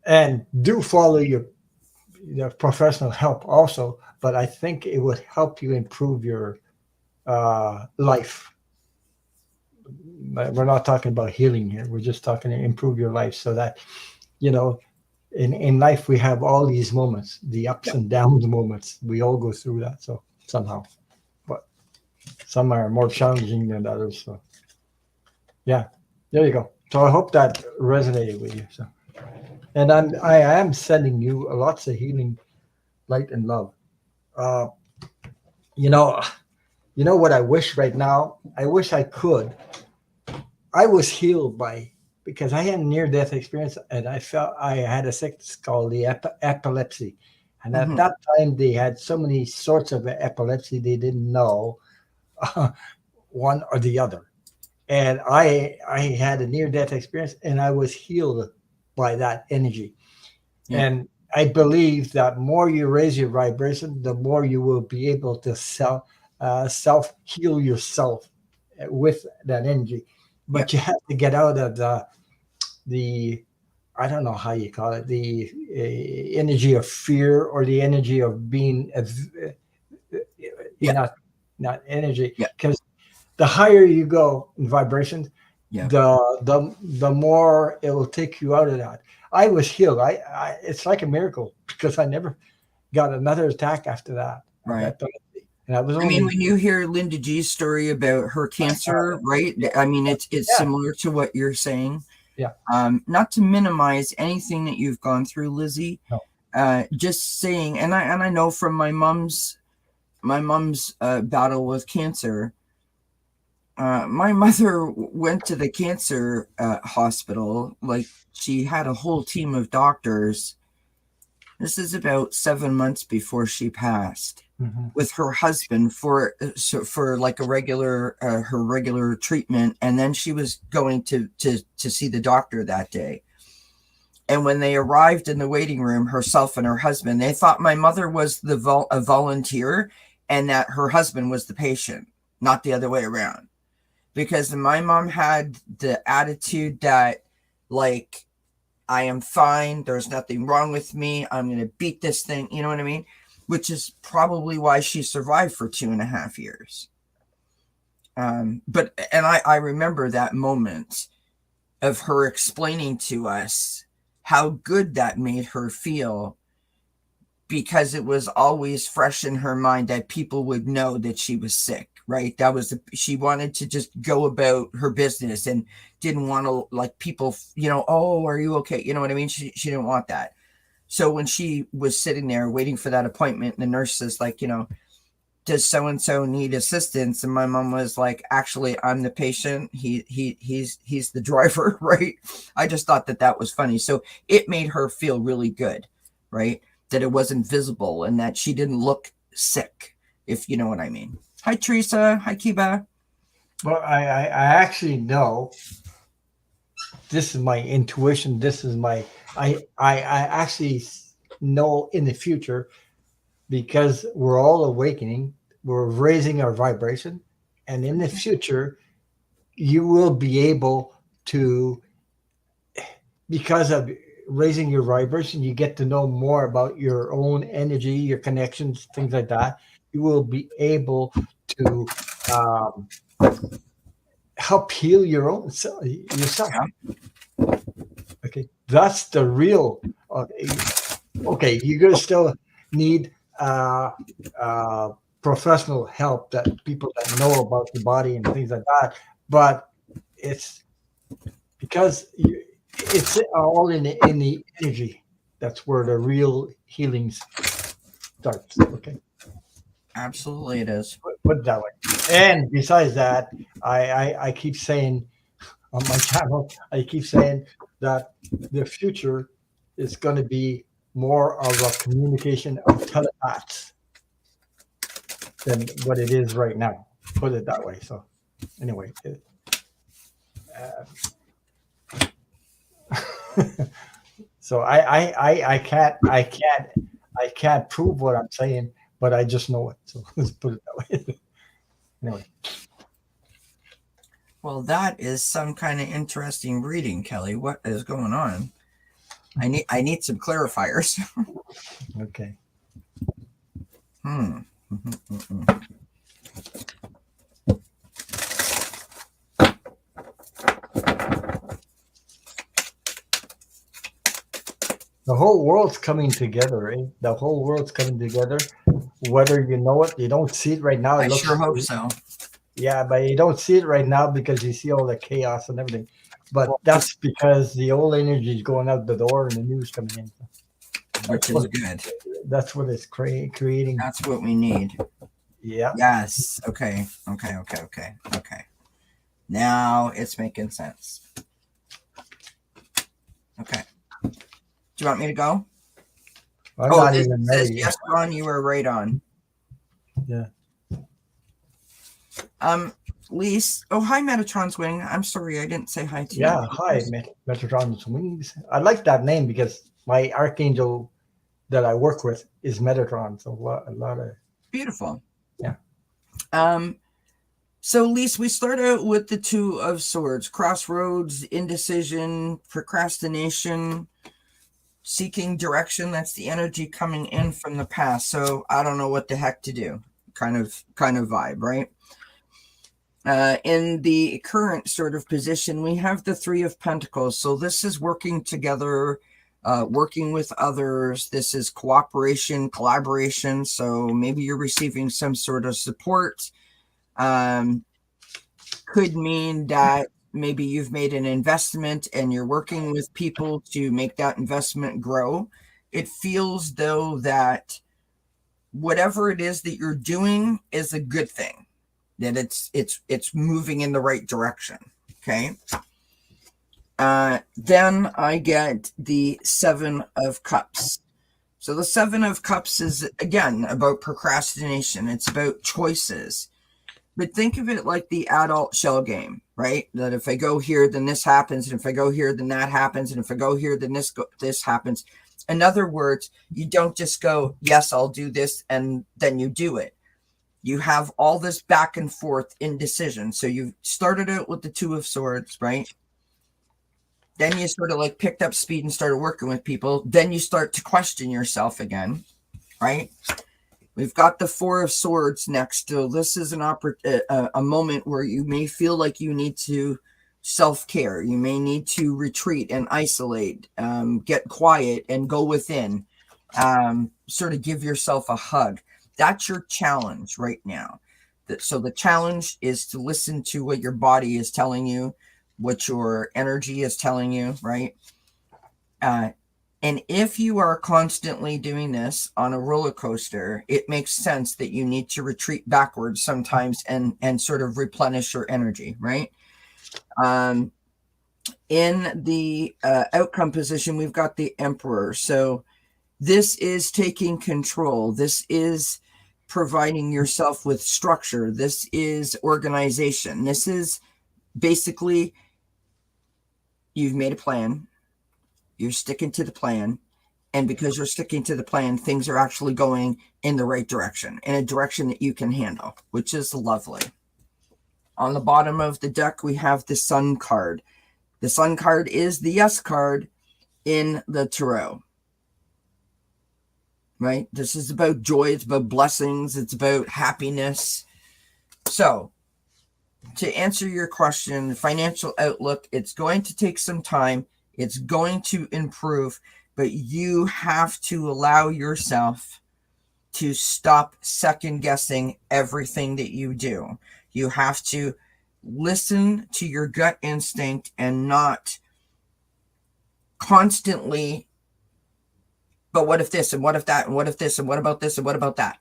and do follow your professional help also, but I think it would help you improve your life. But we're not talking about healing here. We're just talking to improve your life so that, you know, in life we have all these moments, the Yeah. ups and downs moments. We all go through that. So somehow, but some are more challenging than others. So yeah, there you go. So I hope that resonated with you. So, and I am sending you lots of healing, light, and love. Uh, you know, what I wish right now. I wish I could. I was healed by because I had a near death experience and I felt I had a sickness called the epilepsy. And at Hmm. that time, they had so many sorts of epilepsy, they didn't know one or the other. And I had a near death experience and I was healed by that energy. Yeah. And I believe that more you raise your vibration, the more you will be able to self heal yourself with that energy. Yeah. But you have to get out of the I don't know how you call it, the energy of fear or the energy of being Yeah. not energy, Yeah. because the higher you go in vibrations, Yeah. the more it will take you out of that. I was healed. It's like a miracle because I never got another attack after that of Right. epilepsy, and I was I mean, only when you hear Linda G's story about her cancer, right? yeah, I mean, it's yeah, similar to what you're saying. yeah, Not to minimize anything that you've gone through, Lizzie. no, Just saying, and I know from my mom's battle with cancer. My mother went to the cancer hospital. Like, she had a whole team of doctors. This is about 7 months before she passed, hmm with her husband for like a regular her regular treatment, and then she was going to see the doctor that day. And when they arrived in the waiting room, herself and her husband, they thought my mother was a volunteer and that her husband was the patient, not the other way around. Because my mom had the attitude that, like, I am fine, there's nothing wrong with me, I'm going to beat this thing, you know what I mean? Which is probably why she survived for 2.5 years. I remember that moment of her explaining to us how good that made her feel, because it was always fresh in her mind that people would know that she was sick, right? That was she wanted to just go about her business and didn't want to like people, oh, are you okay? You know what I mean? She didn't want that. So when she was sitting there waiting for that appointment, the nurse is like, does so-and-so need assistance? And my mom was like, actually, I'm the patient. He's the driver, right? I just thought that was funny. So it made her feel really good, right? That it wasn't visible and that she didn't look sick, if you know what I mean. Hi, Teresa. Hi, Kiba. Well, I actually know. This is my intuition. This is my I actually know in the future, because we're all awakening, we're raising our vibration, and in the future, you will be able to, because of raising your vibration, you get to know more about your own energy, your connections, things like that. You will be able to um, help heal your own yourself. Okay, that's the real. Okay, you're gonna still need professional help, that people that know about the body and things like that. But it's because it's all in the energy. That's where the real healing starts. Okay, Absolutely, it is. put it that way. And besides that, I keep saying on my channel, I keep saying that the future is going to be more of a communication of telepaths than what it is right now. Put it that way. So, anyway, so I can't prove what I'm saying, but I just know it. So let's put it that way. Anyway. Well, that is some kind of interesting reading, Kelly. What is going on? I need some clarifiers. Okay. The whole world's coming together, eh? The whole world's coming together. Whether you know it, you don't see it right now. I sure hope so. Yeah, but you don't see it right now because you see all the chaos and everything. But that's because the old energy is going out the door and the news coming in. Which is good. That's what it's creating. That's what we need. Yeah. Yes. Okay. Now it's making sense. Okay. Do you want me to go? I'm not even ready. Yes, Ron, you were right on. Yeah. Lise. Oh, hi, Metatron's Wing. I'm sorry, I didn't say hi to you. Yeah, hi, Metatron's Wings. I like that name because my archangel that I work with is Metatron. So a lot of beautiful. Yeah. So, Lise, we start out with the Two of Swords: crossroads, indecision, procrastination, seeking direction. That's the energy coming in from the past. So I don't know what the heck to do. Kind of vibe, right? In the current sort of position, we have the Three of Pentacles. So this is working together, working with others. This is cooperation, collaboration. So maybe you're receiving some sort of support. Could mean that maybe you've made an investment and you're working with people to make that investment grow. It feels though that whatever it is that you're doing is a good thing, that it's moving in the right direction. Okay. Then I get the Seven of Cups. So the Seven of Cups is again about procrastination. It's about choices. But think of it like the adult shell game, right? That if I go here, then this happens. And if I go here, then that happens. And if I go here, then this happens. In other words, you don't just go, yes, I'll do this. And then you do it. You have all this back and forth indecision. So you started out with the Two of Swords, right? Then you sort of like picked up speed and started working with people. Then you start to question yourself again, right? We've got the Four of Swords next. So this is a moment where you may feel like you need to self-care. You may need to retreat and isolate, get quiet and go within, sort of give yourself a hug. That's your challenge right now. So the challenge is to listen to what your body is telling you, what your energy is telling you, right? And if you are constantly doing this on a roller coaster, it makes sense that you need to retreat backwards sometimes and sort of replenish your energy, right? In the outcome position, we've got the Emperor. So this is taking control. This is providing yourself with structure. This is organization. This is basically, you've made a plan. You're sticking to the plan. And because you're sticking to the plan, things are actually going in the right direction, in a direction that you can handle, which is lovely. On the bottom of the deck, we have the Sun card. The Sun card is the Yes card in the Tarot. Right? This is about joy. It's about blessings. It's about happiness. So, to answer your question, financial outlook, it's going to take some time. It's going to improve, but you have to allow yourself to stop second guessing everything that you do. You have to listen to your gut instinct and not constantly, but what if this and what if that and what if this and what about this and what about that?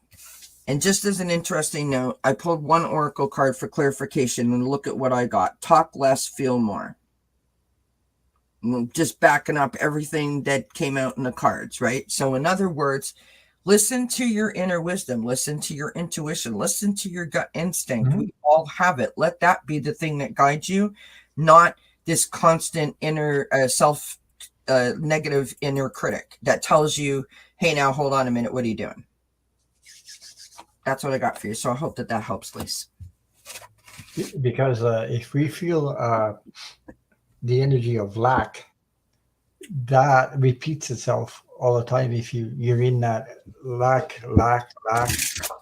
And just as an interesting note, I pulled one oracle card for clarification and look at what I got. Talk less, feel more. Just backing up everything that came out in the cards, right? So in other words, listen to your inner wisdom, listen to your intuition, listen to your gut instinct. Mm-hmm. We all have it. Let that be the thing that guides you, not this constant inner self negative inner critic that tells you, hey, now hold on a minute, what are you doing? That's what I got for you. So I hope that helps, Lise. Because if we feel the energy of lack, that repeats itself all the time. If you're in that lack,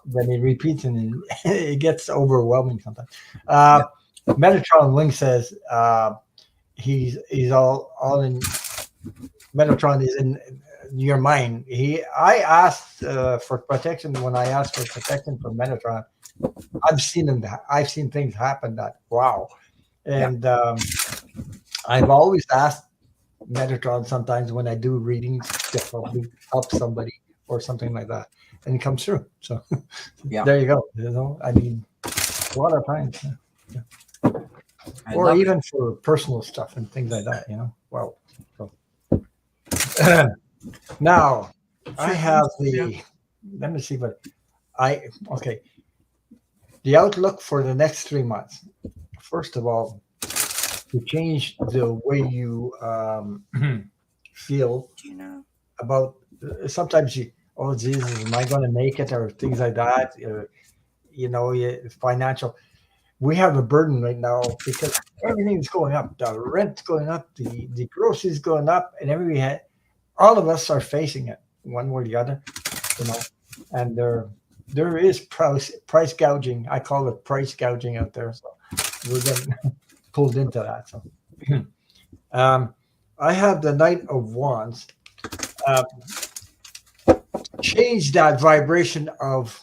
then it repeats and it gets overwhelming sometimes. Metatron Link says he's all in. Metatron is in your mind. I asked for protection. When I asked for protection from Metatron, I've seen things happen that wow. And I've always asked Metatron sometimes when I do readings to help somebody or something like that, and it comes through. So there you go. You know, I mean, a lot of times, or even for personal stuff and things like that. You know, wow. So, now I have the. Let me see what okay. The outlook for the next 3 months. First of all, to change the way you feel about sometimes oh Jesus, am I going to make it, or things like that, financial. We have a burden right now because everything's going up. The rent's going up, the groceries going up, and all of us are facing it one way or the other, and there is price gouging. I call it price gouging out there. So we're getting pulled into that. So I have the Knight of Wands. Change that vibration of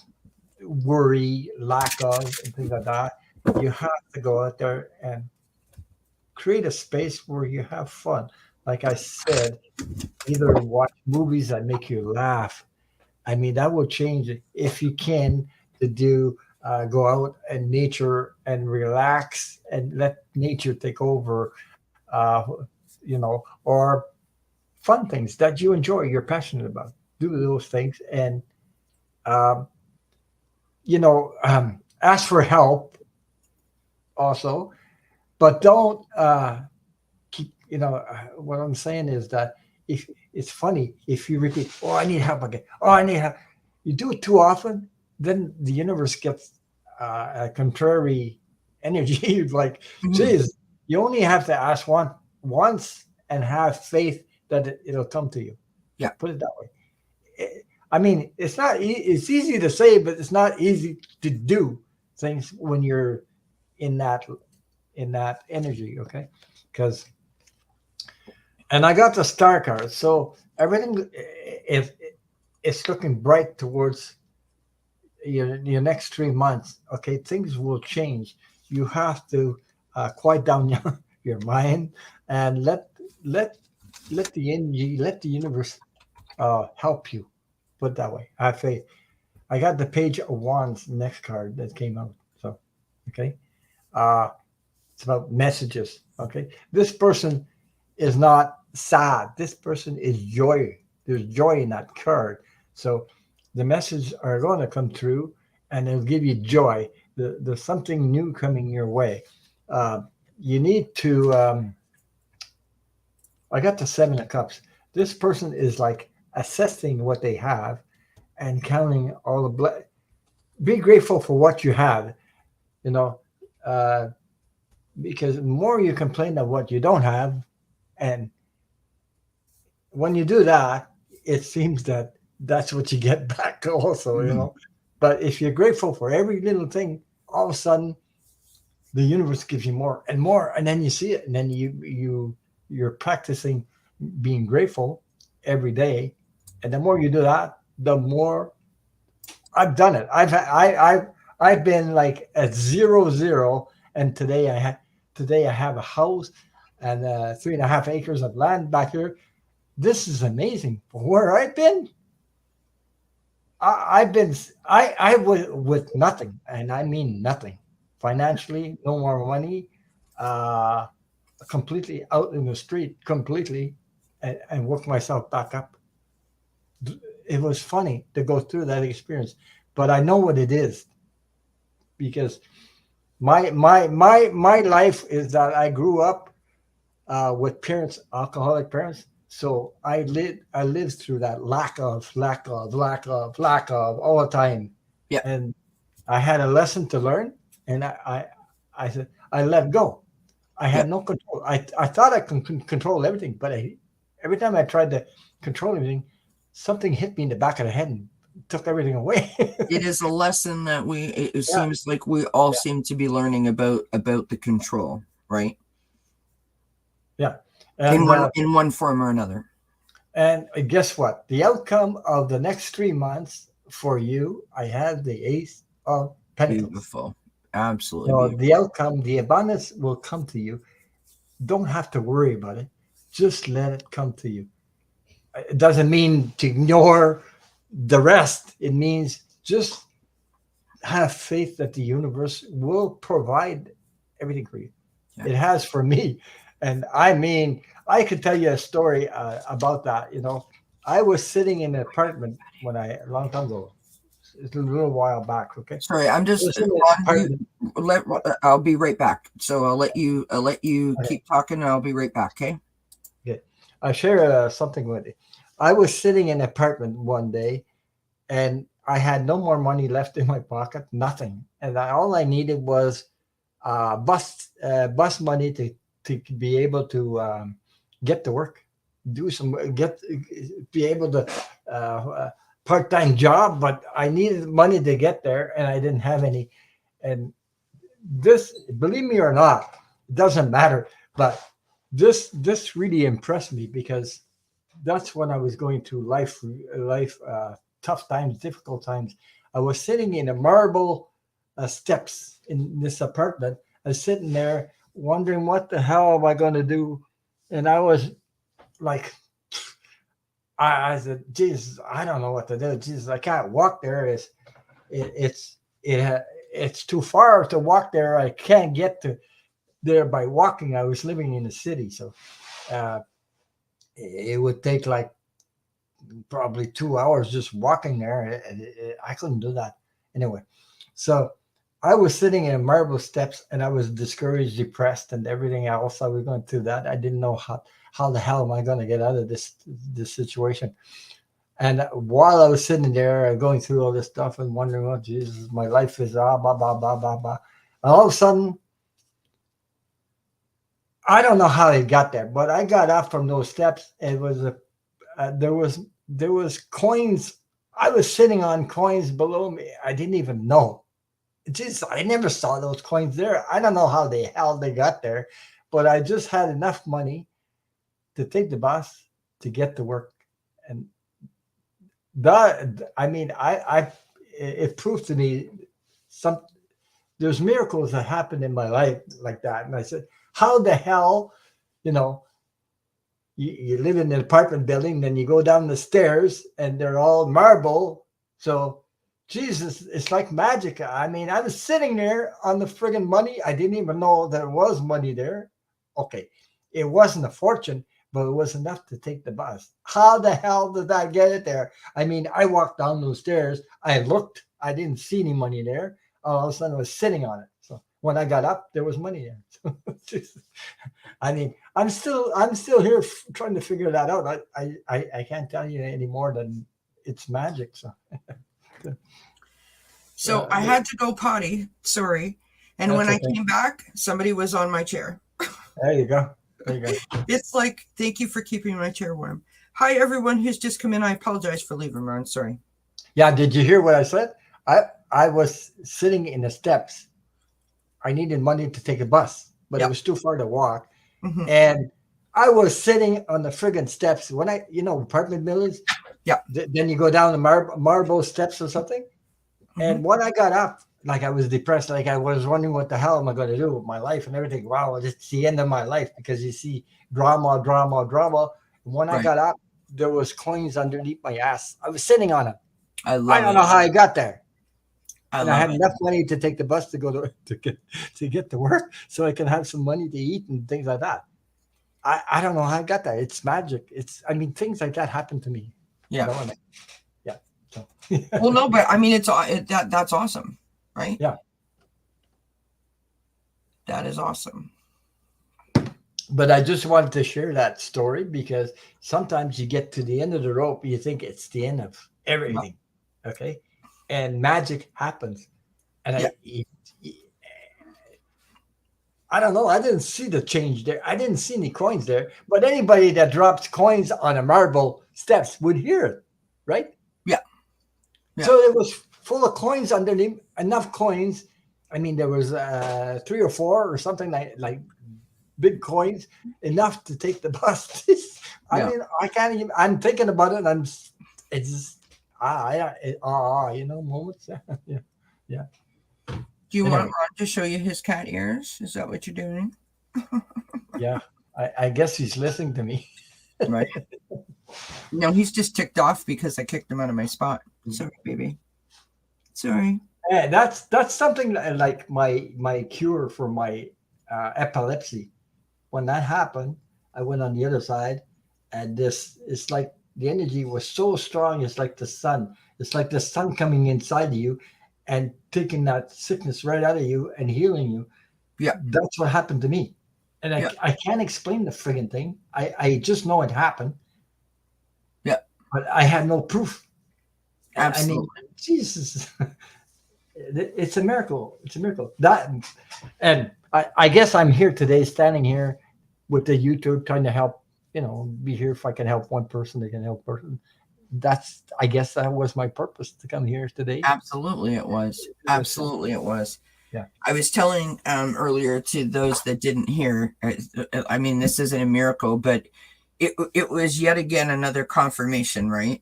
worry, lack of, and things like that. You have to go out there and create a space where you have fun. Like I said, either watch movies that make you laugh. I mean, that will change it if you can to do go out in nature and relax and let nature take over, or fun things that you enjoy, you're passionate about. Do those things and, ask for help also, but don't keep, what I'm saying is that if it's funny, if you repeat, oh, I need help again. Oh, I need help. You do it too often, then the universe gets a contrary energy. Like, geez, you only have to ask once and have faith that it'll come to you. Yeah. Put it that way. I mean, it's not. It's easy to say, but it's not easy to do things when you're in that energy. Okay, and I got the Star card, so everything is looking bright towards your next 3 months, okay, things will change. You have to quiet down your mind and let let the energy, let the universe help you. Put it that way. I have faith. I got the Page of Wands next card that came out. So, okay, uh, it's about messages. Okay, this person is not sad. This person is joy. There's joy in that card. So the messages are going to come through and it'll give you joy. There's something new coming your way. Uh, you need to, I got the Seven of Cups. This person is like assessing what they have and counting all the, be grateful for what you have, you know, uh, because the more you complain of what you don't have, and when you do that, it seems that that's what you get back also, Mhm. But if you're grateful for every little thing, all of a sudden the universe gives you more, and then you see it, and then you're practicing being grateful every day, and the more you do that, the more I've done it. I've been like at 0, 0, and today I have a house and 3.5 acres of land back here. This is amazing. Where I've been, I've been I was with nothing, and I mean nothing financially, no more money, uh, completely out in the street, completely, and work myself back up. It was funny to go through that experience, but I know what it is because my life is that I grew up with parents, alcoholic parents. So I lived through that lack of all the time, Yeah. and I had a lesson to learn, and I said I let go. I Yeah. had no control. I thought I could control everything, but every time I tried to control everything, something hit me in the back of the head and took everything away. It is a lesson that it Yeah, seems like we all yeah, seem to be learning about the control, right? yeah. In And one form or another. And guess what? The outcome of the next 3 months for you, I have the Ace of Pentacles. Beautiful. Absolutely So the beautiful. outcome, the abundance will come to you. Don't have to worry about it. Just let it come to you. It doesn't mean to ignore the rest. It means just have faith that the universe will provide everything for you. Yeah. It has for me. And I mean, I could tell you a story about that. I was sitting in an apartment a long time ago. It's a little while back. Okay. I Sorry, I'm just was in an Ron. You apartment. let. What? I'll be right back. So I'll let you Okay. keep talking, and I'll be right back. Okay. Okay. I share something with you. I was sitting in an apartment one day and I had no more money left in my pocket, nothing. And all I needed was bus money to be able to get to work, do some get be able to part-time job, but I needed money to get there, and I didn't have any. And this, believe me or not, it doesn't matter. But this really impressed me because that's when I was going through life tough times, difficult times. I was sitting in a marble steps in this apartment. I was sitting there wondering what the hell am I going to do, and I was like, I said, Jesus, I don't know what to do. Jesus, I can't walk there. It, it's it's too far to walk there. I can't get to there by walking. I was living in the city, so uh, it would take like probably 2 hours just walking there. I couldn't do that anyway. So I was sitting in marble steps and I was discouraged, depressed, and everything else. I was going through that. I didn't know how the hell am I going to get out of this situation. And while I was sitting there going through all this stuff and wondering, oh Jesus, my life is blah blah blah blah blah. And all of a sudden, I don't know how I got there, but I got up from those steps. It was there was coins. I was sitting on coins below me. I didn't even know. Just I never saw those coins there. I don't know how the hell they got there, but I just had enough money to take the bus to get to work. And that I mean, I it proved to me some there's miracles that happen in my life like that. And I said, how the hell, you know, you live in an apartment building, then you go down the stairs and they're all marble. So Jesus, it's like magic. I mean, I was sitting there on the friggin' money. I didn't even know there was money there. Okay. It wasn't a fortune, but it was enough to take the bus. How the hell did I get it there? I mean, I walked down those stairs. I looked. I didn't see any money there. All of a sudden, I was sitting on it. So when I got up, there was money there. I mean, I'm still here trying to figure that out. I can't tell you any more than it's magic. So I had to go potty. Sorry. And when I came back, somebody was on my chair. There you go. There you go. It's like, thank you for keeping my chair warm. Hi, everyone who's just come in. I apologize for leaving, Ron. Sorry. Yeah. Did you hear what I said? I was sitting in the steps. I needed money to take a bus, but it was too far to walk. Mm-hmm. And I was sitting on the friggin' steps. When apartment buildings. Yeah. Then you go down the marble steps or something. Mm-hmm. And when I got up, like I was depressed, like I was wondering what the hell am I going to do with my life and everything. Wow, it's the end of my life because you see drama. And when I got up, there was coins underneath my ass. I was sitting on it. I don't know how I got there. I had enough money to take the bus to go to get to work, so I can have some money to eat and things like that. I don't know how I got that. It's magic. Things like that happen to me. Yeah. Yeah. So. Well, no, but I mean, that's awesome, right? Yeah. That is awesome. But I just wanted to share that story because sometimes you get to the end of the rope, you think it's the end of everything. Yeah. Okay. And magic happens. And I don't know. I didn't see the change there. I didn't see any coins there. But anybody that drops coins on a marble steps would hear it, right? Yeah. So it was full of coins underneath, enough coins. I mean, there was 3 or 4 or something like big coins, enough to take the bus. I mean, I can't even. I'm thinking about it. And it's just, moments. Yeah. Do you want Ron to show you his cat ears? Is that what you're doing? Yeah, I guess he's listening to me. Right. No, he's just ticked off because I kicked him out of my spot. Sorry, baby. Sorry. Yeah, that's something like my cure for my epilepsy. When that happened, I went on the other side, and it's like the energy was so strong. It's like the sun. It's like the sun coming inside of you and taking that sickness right out of you and healing you. Yeah. That's what happened to me. And I can't explain the friggin' thing. I just know it happened. Yeah. But I had no proof. Absolutely. I mean, Jesus. It's a miracle. It's a miracle. And I guess I'm here today, standing here with the YouTube, trying to help, be here. If I can help one person, they can help person. I guess that was my purpose to come here today. Absolutely, it was. Absolutely, it was. Yeah. I was telling earlier to those that didn't hear, I mean, this isn't a miracle, but it was yet again another confirmation, right?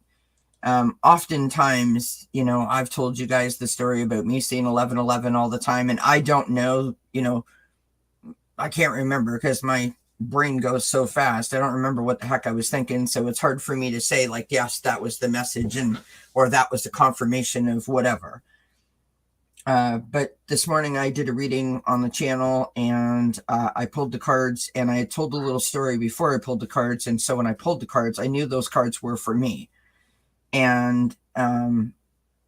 Oftentimes, I've told you guys the story about me seeing 1111 all the time, and I don't know, I can't remember because my brain goes so fast. I don't remember what the heck I was thinking. So it's hard for me to say like, yes, that was the message or that was the confirmation of whatever. But this morning I did a reading on the channel and I pulled the cards, and I had told a little story before I pulled the cards. And so when I pulled the cards, I knew those cards were for me. And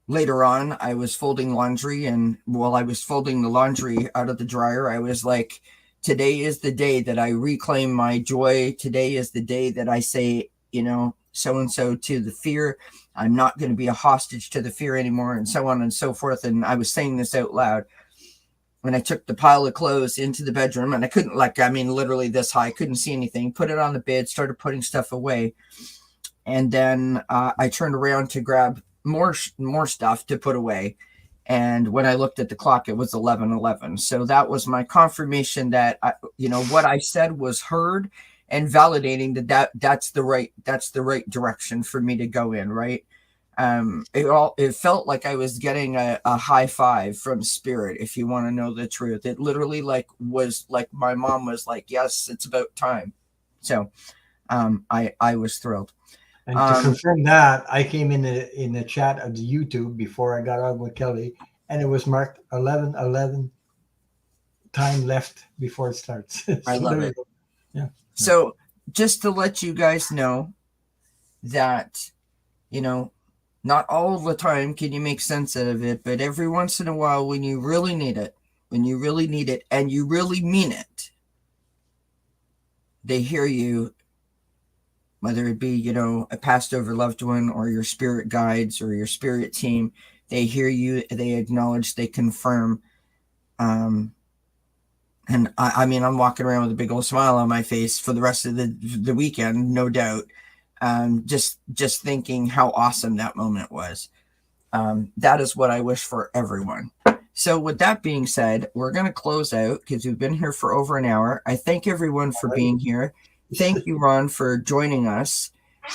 later on, I was folding laundry, and while I was folding the laundry out of the dryer, I was like, today is the day that I reclaim my joy. Today is the day that I say, so-and-so to the fear. I'm not going to be a hostage to the fear anymore, and so on and so forth. And I was saying this out loud. When I took the pile of clothes into the bedroom, and I couldn't, literally this high, couldn't see anything, put it on the bed, started putting stuff away. And then I turned around to grab more stuff to put away. And when I looked at the clock, it was 11:11. So that was my confirmation that, what I said was heard, and validating that's the right direction for me to go in. Right. It felt like I was getting a high five from spirit, if you want to know the truth. It literally was like my mom was like, yes, it's about time. So I was thrilled. And to confirm that, I came in the chat of the YouTube before I got on with Kelly, and it was marked 11:11 time left before it starts. So I love it. Yeah. So just to let you guys know that, not all the time can you make sense out of it, but every once in a while, when you really need it, and you really mean it, they hear you, whether it be, a passed over loved one or your spirit guides or your spirit team. They hear you, they acknowledge, they confirm. And I'm walking around with a big old smile on my face for the rest of the weekend, no doubt. Just thinking how awesome that moment was. That is what I wish for everyone. So with that being said, we're going to close out because we've been here for over an hour. I thank everyone for being here. Thank you, Ron, for joining us.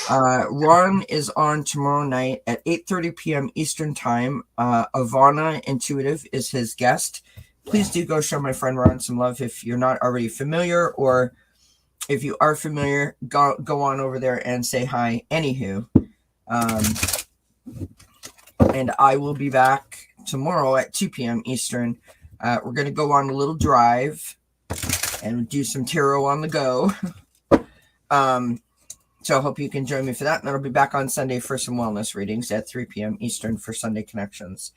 Ron is on tomorrow night at 8:30 p.m. Eastern Time. Ivana Intuitive is his guest. Please do go show my friend Ron some love if you're not already familiar, or if you are familiar, go on over there and say hi. Anywho, and I will be back tomorrow at 2 p.m. Eastern. We're going to go on a little drive and do some tarot on the go. So I hope you can join me for that. And I'll be back on Sunday for some wellness readings at 3 p.m. Eastern for Sunday Connections.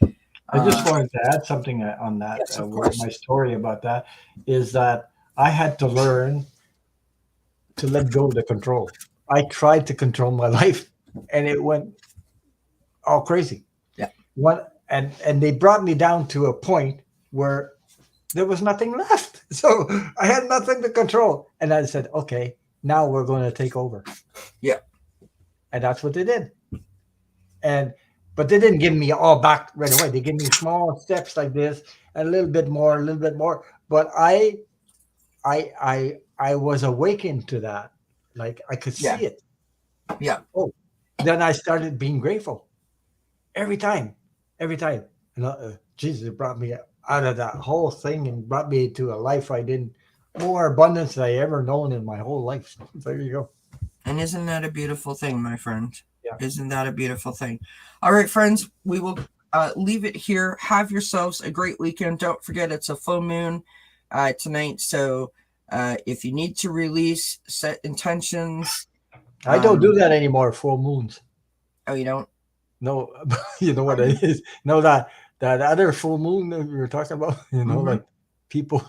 I just wanted to add something on that. Yes, of course. My story about that is that I had to learn to let go of the control. I tried to control my life, and it went all crazy. Yeah. And they brought me down to a point where there was nothing left. So I had nothing to control. And I said, okay, now we're going to take over. Yeah. And that's what they did. But they didn't give me all back right away. They gave me small steps like this, a little bit more. But I was awakened to that. Like I could see it. Yeah. Oh, then I started being grateful every time. And Jesus, it brought me out of that whole thing and brought me to a life more abundance than I ever known in my whole life. So there you go. And isn't that a beautiful thing, my friend? Yeah. Isn't that a beautiful thing? All right, friends, we will leave it here. Have yourselves a great weekend. Don't forget it's a full moon tonight. So if you need to release, set intentions. I don't do that anymore, full moons. Oh, you don't? No, you know what it is? No, that other full moon that we were talking about, like people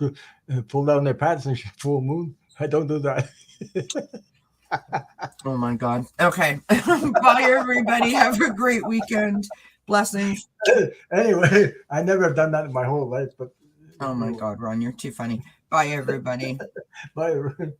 pull down their pants and full moon. I don't do that. Oh my God. Okay. Bye, everybody. Have a great weekend. Blessings. Anyway, I never done that in my whole life, but oh my God, Ron, you're too funny. Bye, everybody. Bye, everyone.